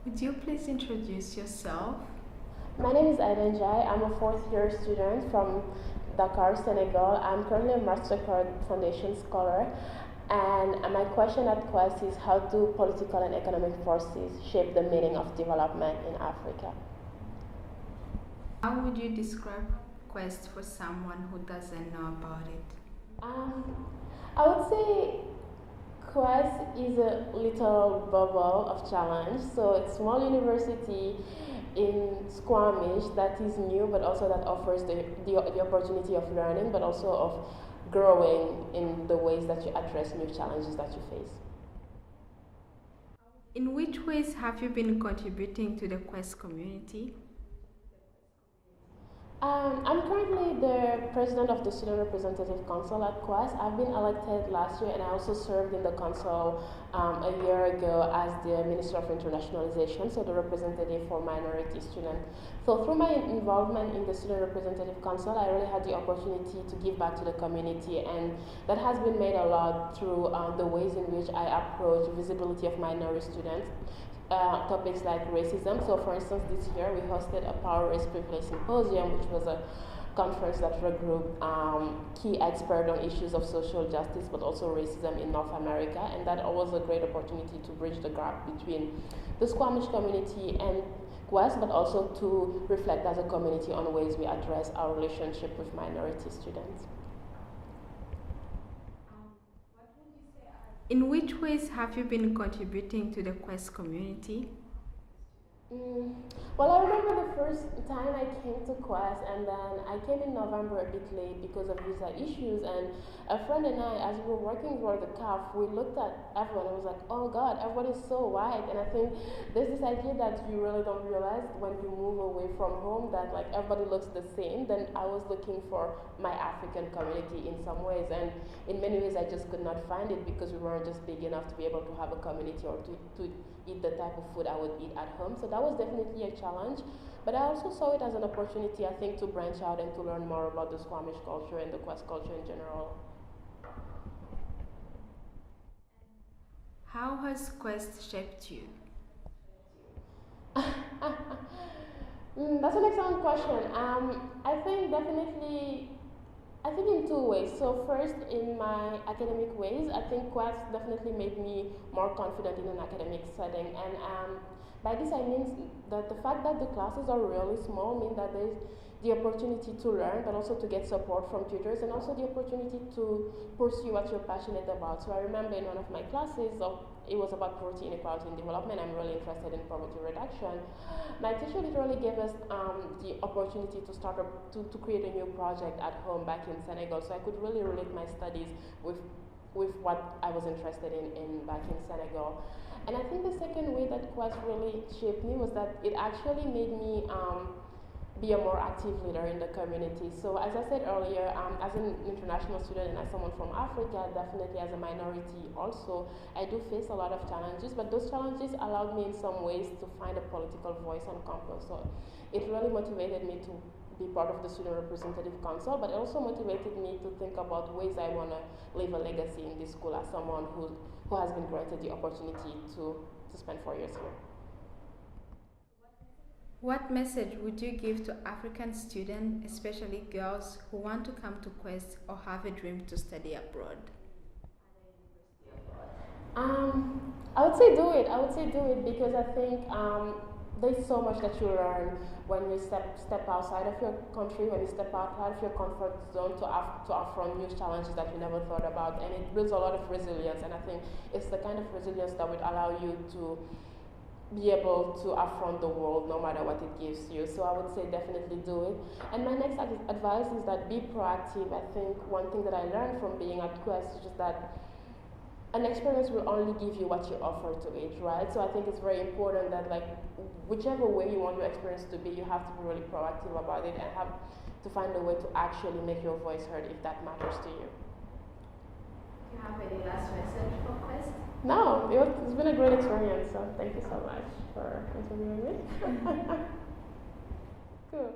Would you please introduce yourself? My name is Aida Ndiaye. I'm a fourth year student from Dakar, Senegal. I'm currently a MasterCard Foundation scholar. And my question at Quest is, how do political and economic forces shape the meaning of development in Africa? How would you describe Quest for someone who doesn't know about it? Um, I would say Quest is a little bubble of challenge. So it's a small university in Squamish that is new, but also that offers the opportunity of learning, but also of growing in the ways that you address new challenges that you face. In which ways have you been contributing to the Quest community? I'm currently the president of the Student Representative Council at Quest. I've been elected last year, and I also served in the council a year ago as the Minister of Internationalization, so the representative for minority students. So through my involvement in the Student Representative Council, I really had the opportunity to give back to the community, and that has been made a lot through the ways in which I approach visibility of minority students. Topics like racism. So, for instance, this year we hosted a Power Race Privilege Symposium, which was a conference that regrouped key experts on issues of social justice, but also racism in North America. And that was a great opportunity to bridge the gap between the Squamish community and West, but also to reflect as a community on ways we address our relationship with minority students. In which ways have you been contributing to the Quest community? Mm, well, I remember the first time I came to Quest, and then I came in November a bit late because of visa issues. And a friend and I, as we were working toward the CAF, we looked at everyone and was like, "Oh God, everyone is so white." And I think there's this idea that you really don't realize when you move away from home that like everybody looks the same. Then I was looking for my African community in some ways, and in many ways I just could not find it because we weren't just big enough to be able to have a community or to eat the type of food I would eat at home. So that was definitely a challenge. But I also saw it as an opportunity, I think, to branch out and to learn more about the Squamish culture and the Quest culture in general. How has Quest shaped you? That's an excellent question. I think in two ways. So first, in my academic ways, I think Quest definitely made me more confident in an academic setting. And by this I mean that the fact that the classes are really small means that there's the opportunity to learn, but also to get support from tutors, and also the opportunity to pursue what you're passionate about. So I remember in one of my classes, it was about poverty, inequality, and development. I'm really interested in poverty reduction. My teacher literally gave us the opportunity to to create a new project at home back in Senegal. So I could really relate my studies with what I was interested in back in Senegal. And I think the second way that Quest really shaped me was that it actually made me be a more active leader in the community. So as I said earlier, as an international student and as someone from Africa, definitely as a minority also, I do face a lot of challenges, but those challenges allowed me in some ways to find a political voice on campus. So it really motivated me to be part of the Student Representative Council, but it also motivated me to think about ways I want to leave a legacy in this school as someone who has been granted the opportunity to spend 4 years here. What message would you give to African students, especially girls who want to come to Quest or have a dream to study abroad? I would say do it. I would say do it because I think there's so much that you learn when you step outside of your country, when you step outside of your comfort zone to affront new challenges that you never thought about, and it builds a lot of resilience. And I think it's the kind of resilience that would allow you to be able to affront the world no matter what it gives you. So I would say definitely do it. And my next advice is that be proactive. I think one thing that I learned from being at Quest is just that an experience will only give you what you offer to it, right? So I think it's very important that like whichever way you want your experience to be, you have to be really proactive about it and have to find a way to actually make your voice heard if that matters to you. Do you have any last message for Quest? No, it's been a great experience, so thank you so much for interviewing me. Cool.